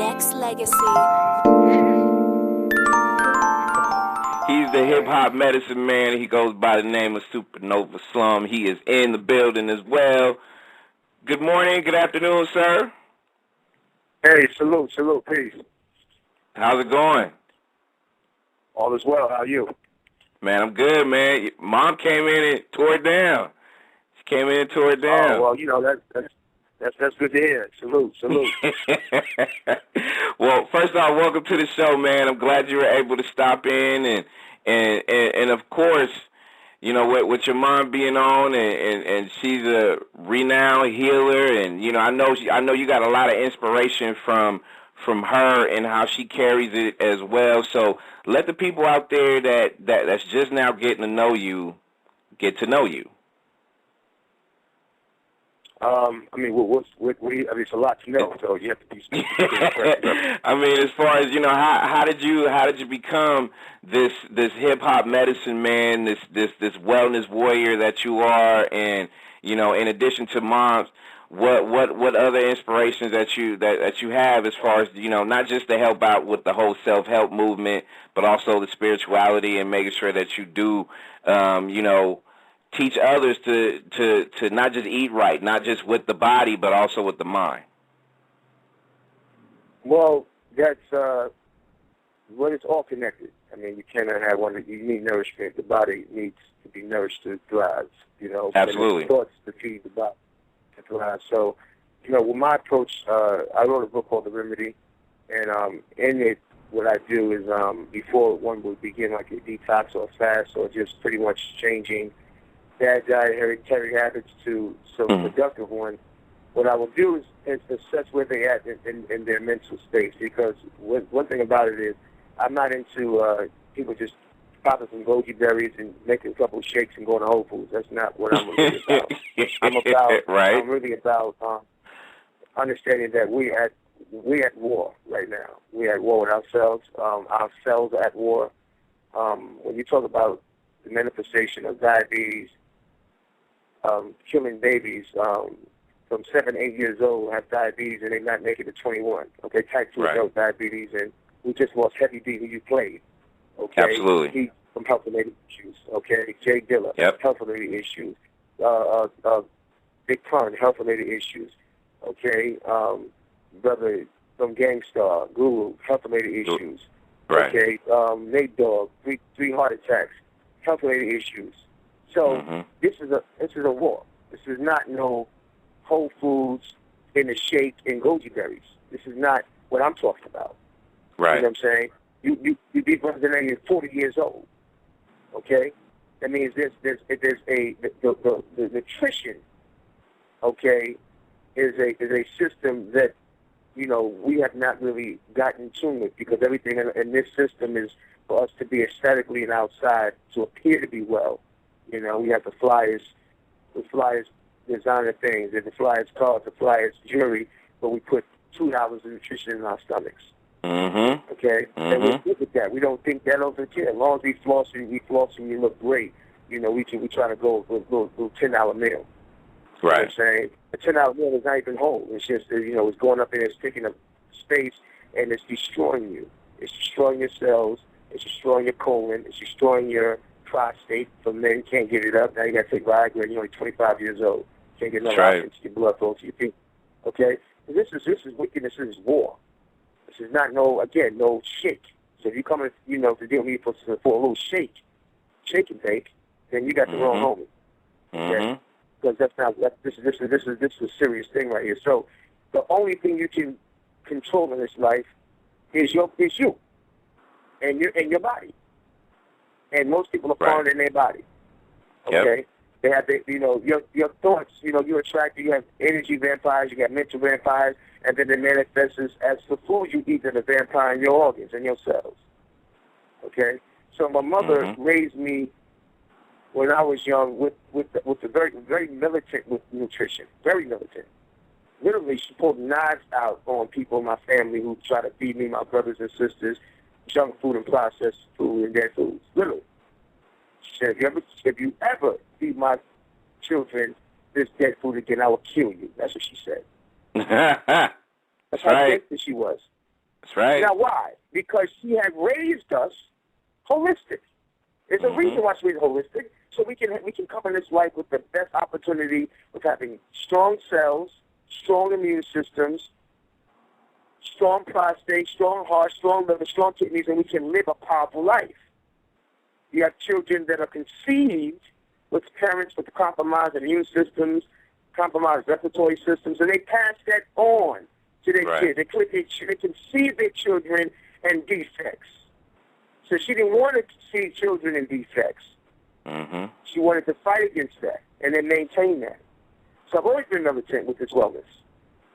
Nexxlegacy. He's the hip-hop medicine man. He goes by the name of SuperNova Slom. He is in the building as well. Good morning, good afternoon, sir. Hey, salute, peace. How's it going? All is well. How are you? Man, I'm good, man. Mom came in and tore it down. She came in and tore it down. Oh, well, you know, that's good to hear. Salute. Well, first off, welcome to the show, man. I'm glad you were able to stop in, and of course, you know, with your mom being on, and she's a renowned healer, and you know, I know you got a lot of inspiration from her and how she carries it as well. So let the people out there that's just now getting to know you get to know you. I mean, what do you, I mean, it's a lot to know, so you have to be specific. I mean, as far as, you know, how did you become this hip hop medicine man, this wellness warrior that you are, and you know, in addition to moms, what other inspirations that you have as far as, you know, not just to help out with the whole self-help movement, but also the spirituality and making sure that you do, you know, teach others to not just eat right, not just with the body, but also with the mind. Well, that's well, it's all connected. I mean, you cannot have one. You need nourishment. The body needs to be nourished to thrive. You know, absolutely. And thoughts to feed the body to thrive. So, you know, with my approach, I wrote a book called The Remedy, and in it, what I do is before one would begin like a detox or a fast or just pretty much changing bad dietary habits to some productive one, what I will do is assess where they at in their mental space. Because one thing about it is I'm not into people just popping some goji berries and making a couple of shakes and going to Whole Foods. That's not what I'm really about. I'm really about understanding that we at war right now. We're at war with ourselves. Our cells are at war. When you talk about the manifestation of diabetes, killing babies from 7, 8 years old have diabetes and they not make it to 21. Okay, type 2 adult diabetes, and we just lost Heavy D, who you played. Okay, absolutely. He from health-related issues. Okay, Jay Dilla, health-related issues. Big Pun, health-related issues. Okay, brother from Gangstar, Guru, health-related issues. Right. Okay, Nate Dogg, three heart attacks, health-related issues. So this is a war. This is not no Whole Foods in a shake and goji berries. This is not what I'm talking about. Right. You know what I'm saying? You be representing 40 years old. Okay, that means there's the nutrition. Okay, is a system that, you know, we have not really gotten in tune with, because everything in this system is for us to be aesthetically and outside to appear to be well. You know, we have the flyers designer things, and the flyers cars, the flyers jewelry, but we put $2 of nutrition in our stomachs. Okay? And we look at that. We don't think that over here. As long as we flossing, you look great. You know, we try to go with a little $10 meal. Right. You know what I'm saying? A $10 meal is not even whole. It's just, you know, it's going up there, it's taking up space, and it's destroying you. It's destroying your cells. It's destroying your colon. It's destroying your prostate. For men, can't get it up. Now you got to take Viagra, and you're only 25 years old. Can't get no oxygen to your blood flow to your feet. Okay? And this is wickedness. This is war. This is not no shake. So if you come in, you know, to deal with me for a little shake and bake, then you got the wrong homie. Okay? Because this is a serious thing right here. So the only thing you can control in this life is you and your body. And most people are found in their body. Okay? Yep. They have your thoughts, you know, you're attracted, you have energy vampires, you got mental vampires, and then it manifests as the food you eat that are vampire in your organs and your cells. Okay? So my mother raised me when I was young with the very, very militant with nutrition. Very militant. Literally, she pulled knives out on people in my family who try to feed me, my brothers and sisters, junk food and processed food and dead foods. Literally. She said, if you ever feed my children this dead food again, I will kill you. That's what she said. That's how gangster she was. That's right. Now, why? Because she had raised us holistic. There's a reason why she was holistic, so we can come in this life with the best opportunity of having strong cells, strong immune systems, strong prostate, strong heart, strong liver, strong kidneys, and we can live a powerful life. You have children that are conceived with parents with compromised immune systems, compromised respiratory systems, and they pass that on to their kids. They conceive their children in defects. So she didn't want to see children in defects. She wanted to fight against that and then maintain that. So I've always been militant with this wellness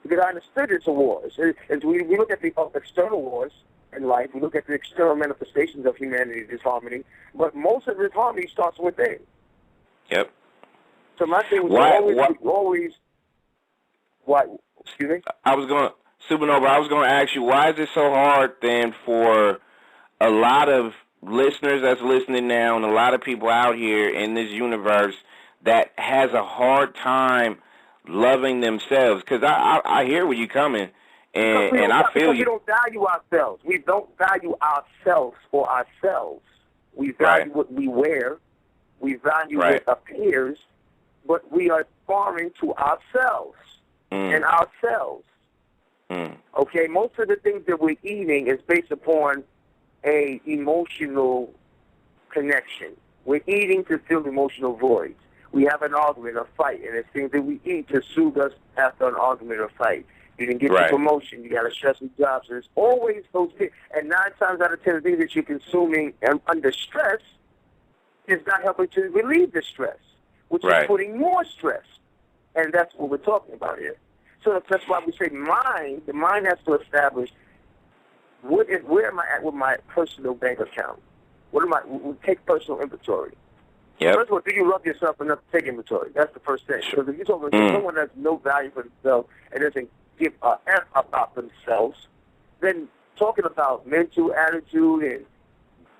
because I understood it's a war. As we look at the external wars in life, we look at the external manifestations of humanity, disharmony, but most of this harmony starts within. Yep. So my thing was always. Excuse me? Supernova, I was going to ask you, why is it so hard then for a lot of listeners that's listening now and a lot of people out here in this universe that has a hard time loving themselves? Because I hear where you're coming, and I feel you. We don't value ourselves. We don't value ourselves for ourselves. We value what we wear. We value what appears, but we are foreign to ourselves and ourselves. Okay, most of the things that we're eating is based upon a emotional connection. We're eating to fill emotional voids. We have an argument or fight, and it's things that we eat to soothe us after an argument or fight. You didn't get the promotion. You got a stressful job. So there's always those things. And 9 times out of 10, the things that you're consuming under stress is not helping to relieve the stress, which is putting more stress. And that's what we're talking about here. So that's why we say mind. The mind has to establish where am I at with my personal bank account? We take personal inventory. First of all, do you love yourself enough to take inventory? That's the first thing. Because if you're talking to someone that has no value for themselves and doesn't give a F about themselves, then talking about mental attitude and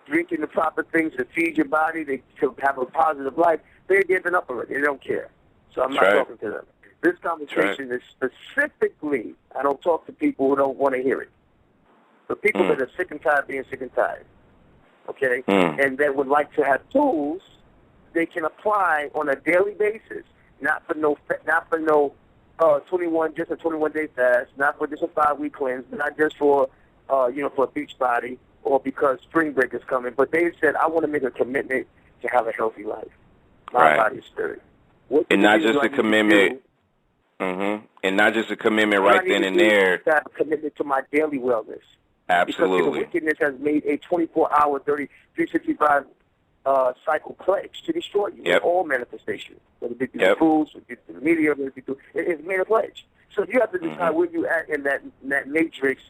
drinking the proper things to feed your body, to have a positive life, they're giving up already. They don't care. So I'm not talking to them. This conversation is specifically, I don't talk to people who don't want to hear it. But people that are sick and tired of being sick and tired, okay, and that would like to have tools they can apply on a daily basis, not for no 21, just a 21-day fast, not for just a 5-week cleanse, not just for for a beach body or because spring break is coming. But they said, I want to make a commitment to have a healthy life, mind, body, spirit. And not just a commitment. And not just a commitment right then and there. To have a commitment to my daily wellness. Absolutely. Because the wickedness has made a 24-hour, 365 cycle pledge to destroy you in all manifestations. Whether it be through the foods, whether it be through the media, whether it be through, it's made a pledge. So you have to decide where you at in that matrix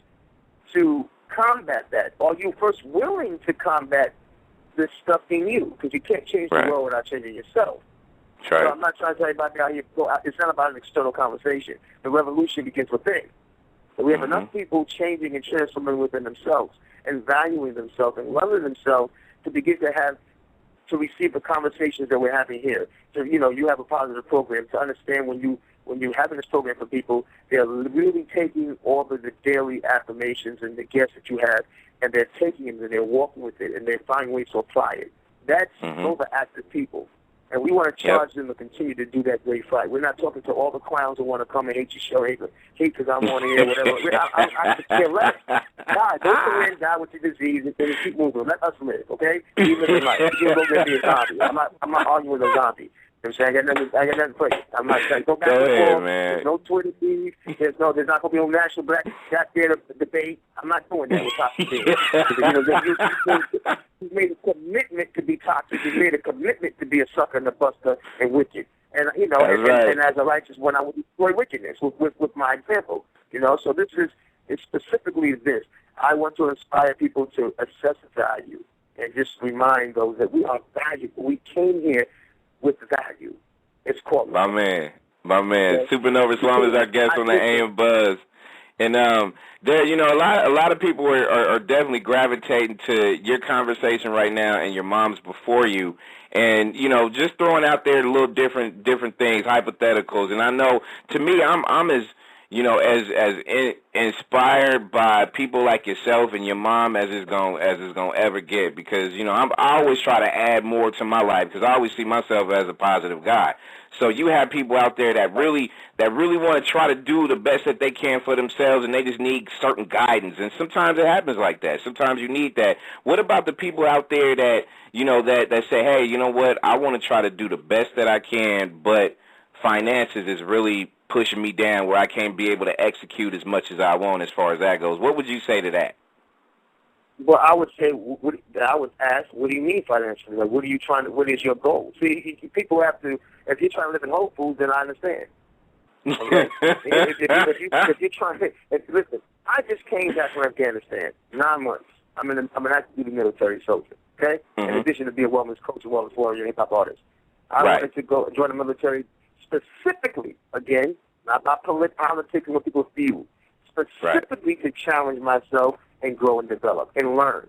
to combat that. Are you first willing to combat this stuff in you? Because you can't change the world without changing yourself. So I'm not trying to tell anybody out here, it's not about an external conversation. The revolution begins within. So we have enough people changing and transforming within themselves and valuing themselves and loving themselves to begin to receive the conversations that we're having here. So, you have a positive program to understand when you're having this program for people, they're really taking all of the daily affirmations and the gifts that you have, and they're taking them and they're walking with it and they're finding ways to apply it. That's those are active people. And we want to charge them to continue to do that great fight. We're not talking to all the clowns who want to come and hate your show, hate because I'm on here, whatever. I could care less. God, don't come in, die with your disease, and then keep moving. Let us live, okay? We live in life. You're going to be a zombie. I'm not arguing with a zombie. You know what I'm saying? I got nothing for you. I'm not saying go back and forth. There's no Twitter feed. There's not going to be no national black debate. I'm not doing that with toxic. He's made a commitment to be toxic. He's made a commitment to be a sucker and a buster and wicked. And and as a righteous one, I will destroy wickedness with my example. So it's specifically this. I want to inspire people to assess value and just remind those that we are valuable. We came here with value. It's called my man. SuperNova Slom is our guest on the AM Buzz, and there, a lot of people are definitely gravitating to your conversation right now and your mom's before you, and just throwing out there little different things, hypotheticals, and I know to me, I'm as inspired by people like yourself and your mom as it's gonna ever get. Because I always try to add more to my life because I always see myself as a positive guy. So you have people out there that really want to try to do the best that they can for themselves, and they just need certain guidance. And sometimes it happens like that. Sometimes you need that. What about the people out there that that say, hey, you know what, I want to try to do the best that I can, but finances is really pushing me down where I can't be able to execute as much as I want as far as that goes. What would you say to that? Well, I would say, I would ask, what do you mean financially? Like, what is your goal? See, people have to, if you're trying to live in Whole Foods, then I understand. Okay? if you're trying to, listen, I just came back from Afghanistan, 9 months. I'm an active duty military soldier, okay? In addition to being a wellness coach, a wellness warrior, hip-hop artist. I wanted to go join the military specifically, again, not politics and what people feel, specifically to challenge myself and grow and develop and learn.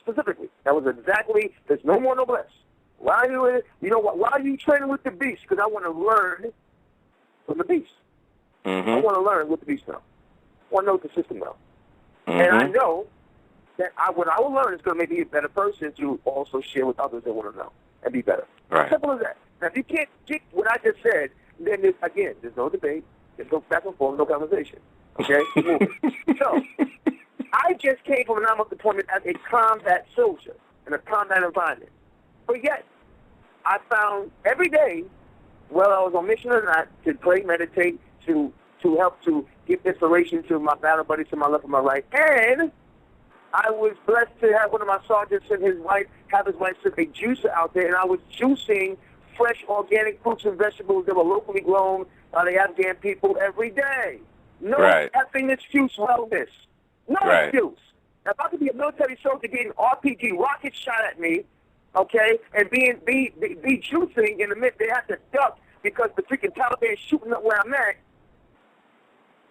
Specifically. That was exactly, there's no more, no less. Why are you training with the beast? Because I want to learn from the beast. I want to learn what the beast knows. I want to know what the system knows. And I know that what I will learn is going to make me a better person to also share with others that want to know and be better. Simple as that. Now, if you can't get what I just said, then there's no debate, there's no back and forth, no conversation. Okay? So, I just came from a 9-month deployment as a combat soldier in a combat environment. But yet, I found every day, whether I was on mission or not, to pray, meditate, to help to give inspiration to my battle buddies to my left and my right. And I was blessed to have one of my sergeants and his wife sip a juicer out there, and I was juicing fresh organic fruits and vegetables that were locally grown by the Afghan people every day. No effing excuse wellness. No excuse. Now, if I could be a military soldier getting RPG rockets shot at me, okay, and be juicing in the midst, they have to duck because the freaking Taliban is shooting up where I'm at,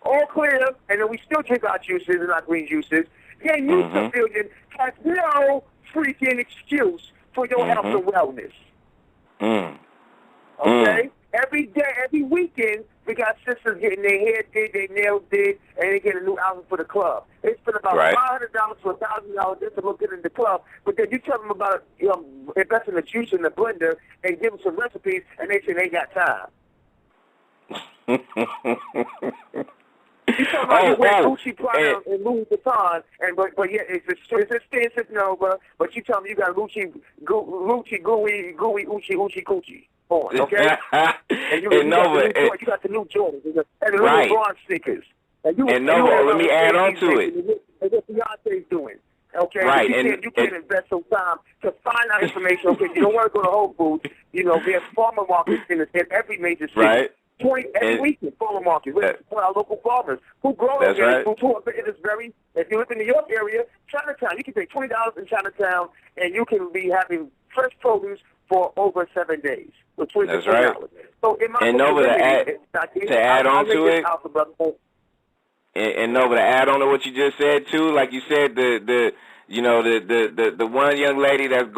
all clear, and then we still drink our juices and our green juices, then you civilian has no freaking excuse for your health and wellness. Okay? Every day, every weekend, we got sisters getting their hair did, their nails did, and they get a new outfit for the club. They spend about $500 to $1,000 just to look good in the club, but then you tell them about investing the juice in the blender and give them some recipes, and they say they got time. You talking about you wear Gucci, Prada, and Louis Vuitton, but yeah, it's expensive, Nova. But you tell me you got Gucci, gooey, Uchi, Coochie on, okay? And you got the new Jordans and the little LeBron sneakers. And Nova, let me add on to it. And what Beyonce's doing. Okay, right. You can't invest some time to find out information. Okay, you don't want to go to Whole Foods. There's farmer markets in every major city. Right. Every weekend, farmer market with our local farmers who grow organic food. It is very. If you live in the New York area, Chinatown, you can pay $20 in Chinatown, and you can be having fresh produce for over 7 days with $20. That's right. So in my and Nova, to add on to it. And Nova, to add on to what you just said too, like you said, the one young lady that's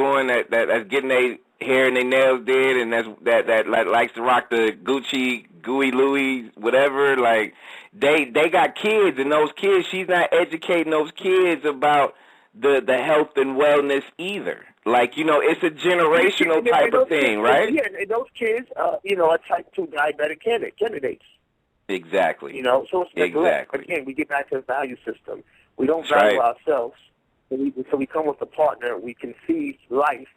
getting their hair and their nails did, and that likes to rock the Gucci, gooey Louis, whatever. Like they got kids, and those kids, she's not educating those kids about the health and wellness either. Like it's a generational type of thing, right? Yeah, and those kids, are type 2 diabetic candidates. Exactly. So it's neglect. Again, we get back to the value system. We don't value ourselves, so we come with a partner. We conceive life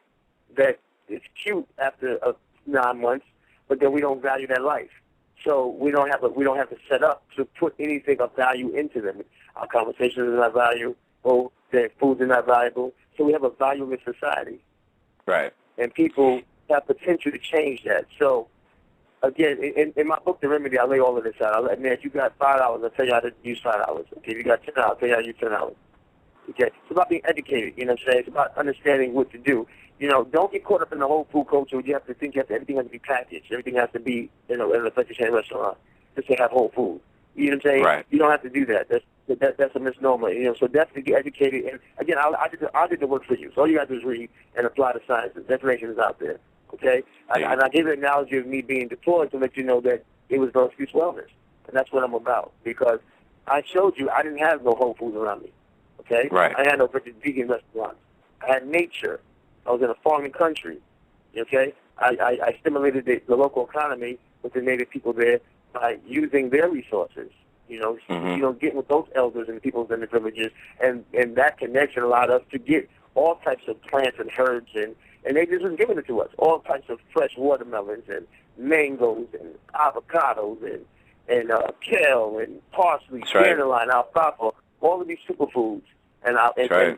that is cute after 9 months, but then we don't value that life. So we don't have to set up to put anything of value into them. Our conversations are not valuable. Their foods are not valuable. So we have a valueless society. Right. And people have potential to change that. So again, in my book, The Remedy, I lay all of this out. If you got $5, I'll tell you how to use $5. Okay, if you got $10, I'll tell you how to use $10. Okay, it's about being educated. You know what I'm saying? It's about understanding what to do. Don't get caught up in the whole food culture. You have to think everything has to be packaged. Everything has to be in a vegetarian restaurant just to have whole food. You know what I'm saying? Right. You don't have to do that. That's a misnomer. So definitely get educated. And again, I did the work for you. So all you got to do is read and apply the sciences. The information is out there. Okay? And I gave an analogy of me being deployed to let you know that it was no excuse wellness. And that's what I'm about, because I showed you I didn't have no Whole Foods around me, okay? Right. I had no vegan restaurants. I had nature. I was in a farming country, okay? I stimulated the local economy with the native people there by using their resources, getting with those elders and the people in the villages, and that connection allowed us to get all types of plants and herbs, and they just was giving it to us, all types of fresh watermelons and mangoes and avocados and kale and parsley, dandelion, alfalfa, all of these superfoods. And every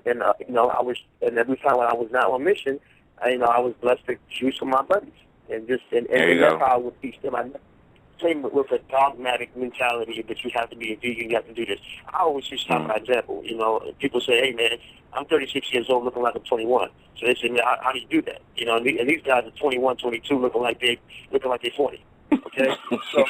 time when I was not on mission, I was blessed to choose from my buddies, and that's how I would teach them. I came with a dogmatic mentality that you have to be a vegan, you have to do this. I always just start by example. People say, "Hey man, I'm 36 years old, looking like I'm 21." So they say, "Man, how do you do that?" And these guys are 21, 22, looking like they're 40. Okay, so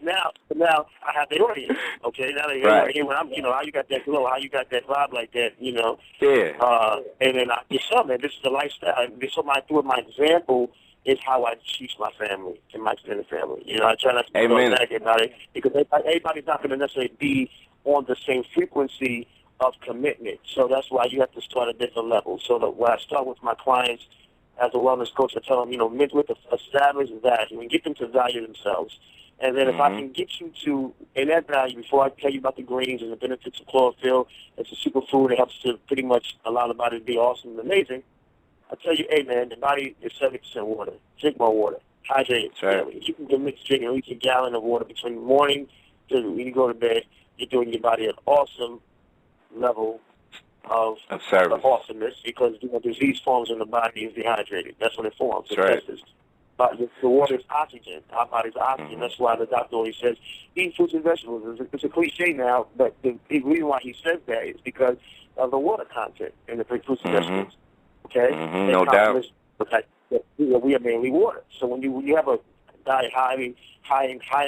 now I have the audience. Okay, now they hear when I'm, how you got that glow, how you got that vibe like that, Yeah. And then I just saw, man, this is the lifestyle. So through my example is how I teach my family and my extended family. I try not to be negative about it, because everybody's not going to necessarily be on the same frequency of commitment. So that's why you have to start at different levels. So that when I start with my clients as a wellness coach, I tell them, with establish value and get them to value themselves. And then if I can get you to, in that value, before I tell you about the greens and the benefits of chlorophyll, it's a superfood. It helps to pretty much allow the body to be awesome and amazing. I tell you, hey, man, the body is 70% water. Drink more water. Hydrate. If you can commit to drinking at least a gallon of water between the morning to when you go to bed, you're doing your body an awesome level of awesomeness, because disease forms in the body is dehydrated. That's when it forms. But the water is oxygen. Our body's oxygen. That's why the doctor always says, eat fruits and vegetables. It's a cliche now, but the reason why he says that is because of the water content in the fruits and vegetables. Okay? No doubt. We are mainly water. So when you have a diet high in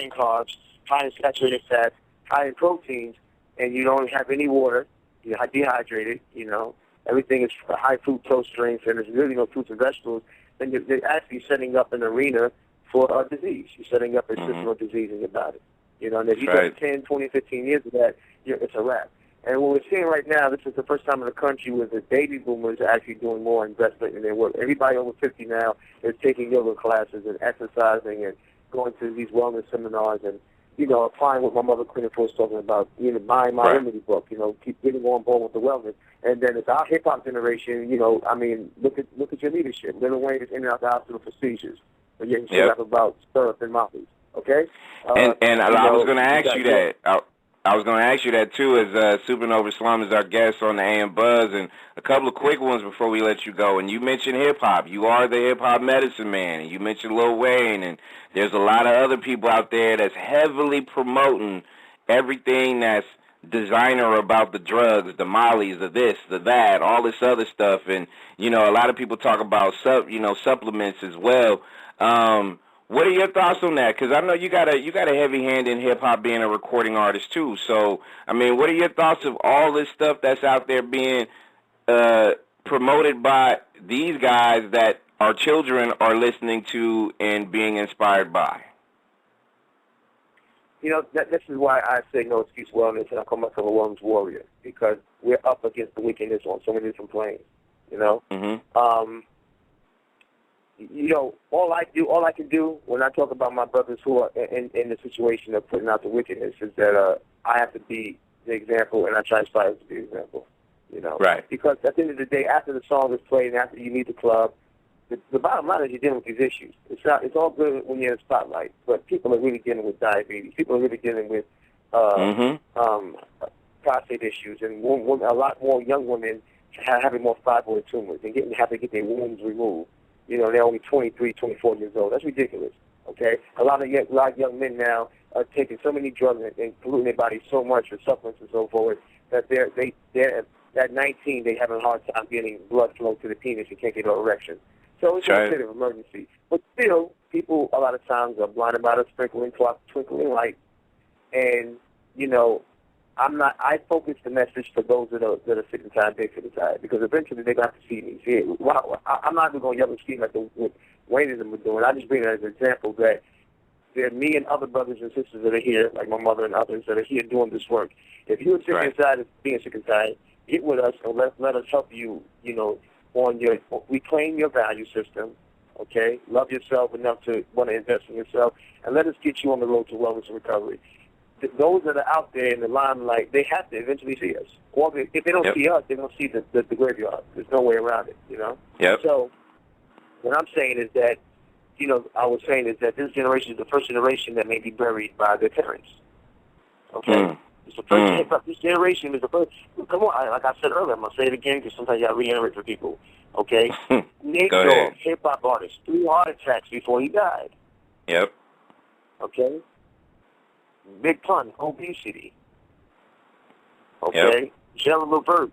carbs, high in saturated fats, high in proteins, and you don't have any water, you're dehydrated, everything is high fructose drinks, and there's really no fruits and vegetables, then you're actually setting up an arena for a disease. You're setting up a system of disease in your body. And if you get 10, 20, 15 years of that, it's a wrap. And what we're seeing right now, this is the first time in the country where the baby boomers are actually doing more investment in their work. Everybody over 50 now is taking yoga classes and exercising and going to these wellness seminars and, applying what my mother Queen was talking about, buying my remedy book, keep getting on board with the wellness. And then it's our hip-hop generation, look at your leadership. Lil Wayne is in and out the hospital for seizures. But yet you rap about syrup and mollies, okay? And I was going to ask you that. I was going to ask you that, too, as SuperNova Slom is our guest on the AM Buzz, and a couple of quick ones before we let you go. And you mentioned hip-hop. You are the hip-hop medicine man, and you mentioned Lil Wayne, and there's a lot of other people out there that's heavily promoting everything that's designer about the drugs, the mollies, the this, the that, all this other stuff. And, a lot of people talk about, supplements as well. What are your thoughts on that? Because I know you got a heavy hand in hip hop, being a recording artist too. So, what are your thoughts of all this stuff that's out there being promoted by these guys that our children are listening to and being inspired by? This is why I say no excuse wellness, and I call myself a wellness warrior, because we're up against the wickedness on so many different planes. All I can do when I talk about my brothers who are in the situation of putting out the wickedness is that I have to be the example, and I try to strive to be the example. Right. Because at the end of the day, after the song is played and after you leave the club, the bottom line is you're dealing with these issues. It's all good when you're in the spotlight, but people are really dealing with diabetes. People are really dealing with prostate issues, and a lot more young women having more fibroid tumors and having to get their wombs removed. They're only 23, 24 years old. That's ridiculous, okay? A lot of young men now are taking so many drugs and polluting their bodies so much with supplements and so forth that they're at 19, they have a hard time getting blood flow to the penis and can't get an erection. So it's a state of emergency. But still, people a lot of times are blinded by the twinkling light. And, I focus the message for those that are sick and tired, big for the tired, because eventually they're going to have to see me. I'm not even going to yell and scream like what Wayne and them were doing. I just bring it as an example that there are me and other brothers and sisters that are here, like my mother and others, that are here doing this work. If you're sick and tired of being sick and tired, get with us and let us help you, on your reclaim your value system, okay? Love yourself enough to want to invest in yourself, and let us get you on the road to wellness and recovery. Those that are out there in the limelight, they have to eventually see us. Or if they don't see us, they don't see the graveyard. There's no way around it, Yep. So what I'm saying is that, I was saying is that this generation is the first generation that may be buried by their parents. Okay? It's the first this generation is the first. Come on, like I said earlier, I'm going to say it again because sometimes you got to reiterate for people. Okay? Nate Dogg, hip-hop artist, 3 heart attacks before he died. Yep. Okay? Big Pun, obesity. Okay? Jello Levert,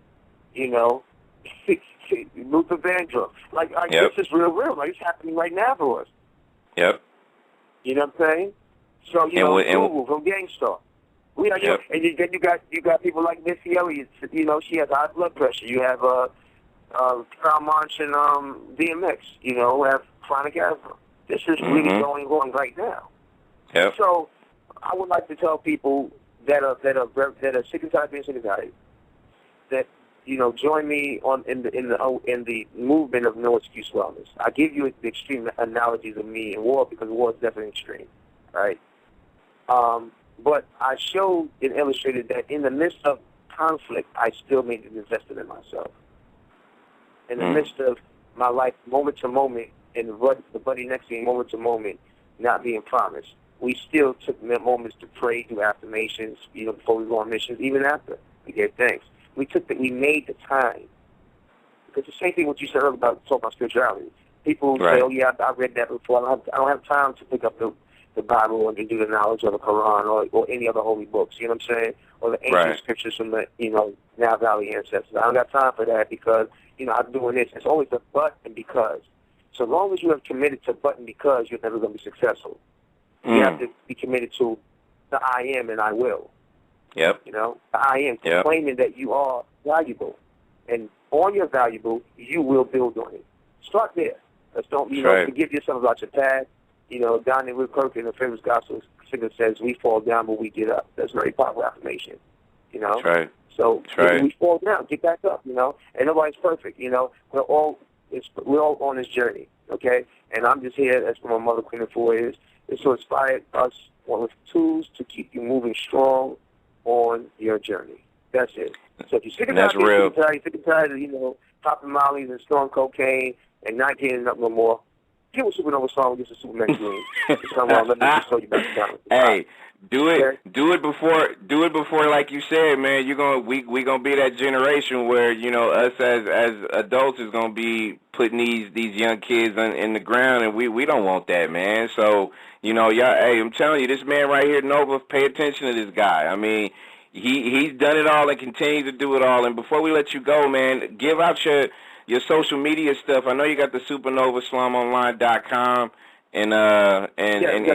Luther Vandross. Like this is real. Like, it's happening right now for us. Yep. You know what I'm saying? So, Google from Gangstar. And then you got people like Missy Elliott. She has high blood pressure. You have Karl March and DMX. Who have chronic asthma. This is really going on right now. Yep. So I would like to tell people that are sick and tired of being sick and tired that join me in the movement of no excuse wellness. I give you the extreme analogies of me and war because war is definitely extreme, right? But I showed and illustrated that in the midst of conflict, I still made an investment in myself. In the midst of my life, moment to moment, and the buddy next to me, moment to moment, not being promised, we still took moments to pray, do affirmations, before we go on missions, even after we gave thanks. We made the time. Because the same thing what you said earlier about talking about spirituality. People say, oh yeah, I read that before. I don't have time to pick up the Bible and do the knowledge of the Quran or any other holy books, you know what I'm saying? Or the ancient scriptures from the, Now Valley ancestors. I don't got time for that because, I'm doing this. It's always a but and because. So long as you have committed to but and because, you're never going to be successful. You have to be committed to the I am and I will. Yep. The I am, claiming that you are valuable. And on your valuable, you will build on it. Start there. Let's don't, forgive yourself about your past. Donnie Kirk in the famous gospel singer says, we fall down, but we get up. That's a very powerful affirmation. That's right. So when we fall down, get back up, and nobody's perfect, We're all on this journey, okay? And I'm just here, as my mother, Queen of 4 is to inspire us with tools to keep you moving strong on your journey. That's it. So if you're sick and tired, you're sick and tired of, popping mollies and snorting cocaine and not getting up no more, get with SuperNova Slom, get some Superman Green. Let me just show you back down. Hey, do it before, like you said, man. We gonna be that generation where us as adults is gonna be putting these young kids in the ground, and we don't want that, man. So y'all, hey, I'm telling you, this man right here, Nova, pay attention to this guy. I mean, he's done it all and continues to do it all. And before we let you go, man, give out your social media stuff. I know you got the SuperNovaSlomOnline.com and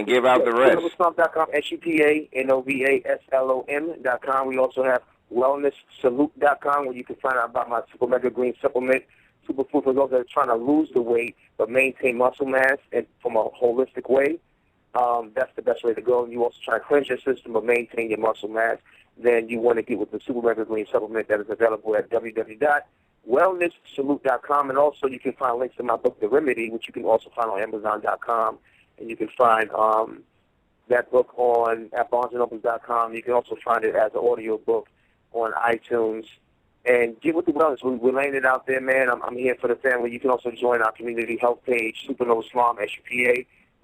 give out the rest. SuperNovaSlom.com, SuperNovaSlom.com. We also have WellnessSalute.com, where you can find out about my Super Mega Green supplement. Superfood for those that are trying to lose the weight but maintain muscle mass and from a holistic way. That's the best way to go. And you also try to cleanse your system but maintain your muscle mass. Then you want to get with the Super Mega Green supplement that is available at www.wellnesssalute.com. And also you can find links to my book, The Remedy, which you can also find on Amazon.com. And you can find that book at BarnesandNobles.com. You can also find it as an audio book on iTunes. And get with the wellness. We're laying it out there, man. I'm here for the family. You can also join our community health page, SuperNova Slom,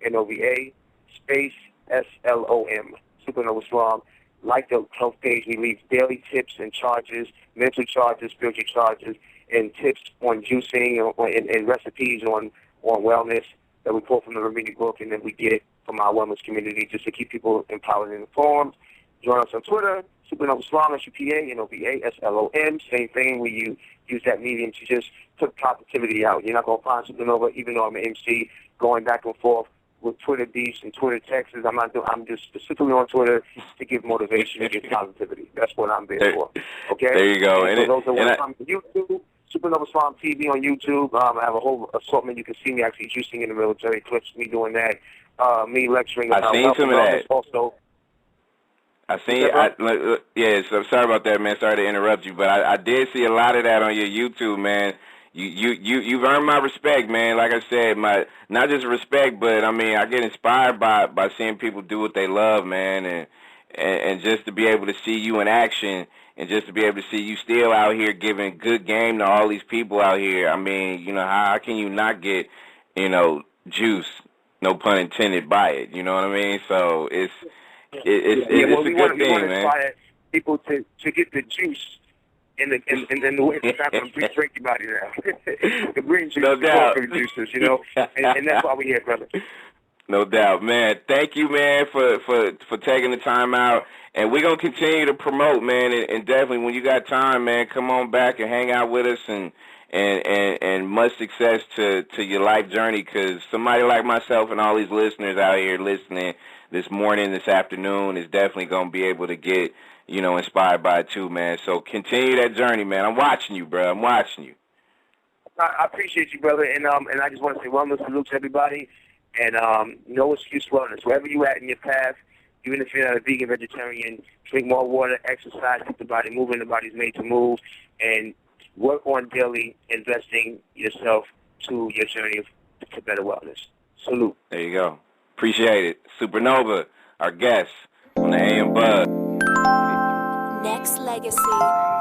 SuperNova space SLOM, SuperNova Slom. Like the health page, we leave daily tips and charges, mental charges, spiritual charges, and tips on juicing and recipes on wellness that we pull from the Remedy book, and then we get from our wellness community just to keep people empowered and informed. Join us on Twitter, SuperNova Slom, SuperNova Same thing where you use that medium to just put positivity out. You're not going to find Supernova, even though I'm an MC, going back and forth with Twitter beefs and Twitter texts. I'm just specifically on Twitter to give motivation and give positivity. That's what I'm there for. Okay? There you go. And those that want to come to YouTube, SuperNova Slom TV on YouTube. I have a whole assortment. You can see me actually juicing in the military, clips me doing that. me lecturing I about seen health some and of wellness. that. Also, I seen. Yeah. So sorry about that, man. Sorry to interrupt you, but I did see a lot of that on your YouTube, man. You've earned my respect, man. Like I said, my not just respect, but I mean, I get inspired by seeing people do what they love, man, and just to be able to see you in action, and just to be able to see you still out here giving good game to all these people out here. I mean, you know, how can you not get, juice? No pun intended by it. You know what I mean? So it's a good thing, man. We want to inspire people to get the juice in the way it's not going to drink your body now. The green juice, no the doubt. coffee juices, and that's why we're here, brother. No doubt, man. Thank you, man, for taking the time out. And we're going to continue to promote, man, and definitely when you got time, man, come on back and hang out with us, and much success to your life journey, because somebody like myself and all these listeners out here listening this morning, this afternoon, is definitely going to be able to get, inspired by it too, man. So continue that journey, man. I'm watching you, bro. I'm watching you. I appreciate you, brother, and I just want to say wellness salute to everybody, and no excuse wellness. Wherever you at in your path, even if you're not a vegan, vegetarian, drink more water, exercise, keep the body moving. The body's made to move, and work on daily investing yourself to your journey to better wellness. Salute. There you go. Appreciate it. SuperNova, our guest on the AM Buzz. Nexxlegacy.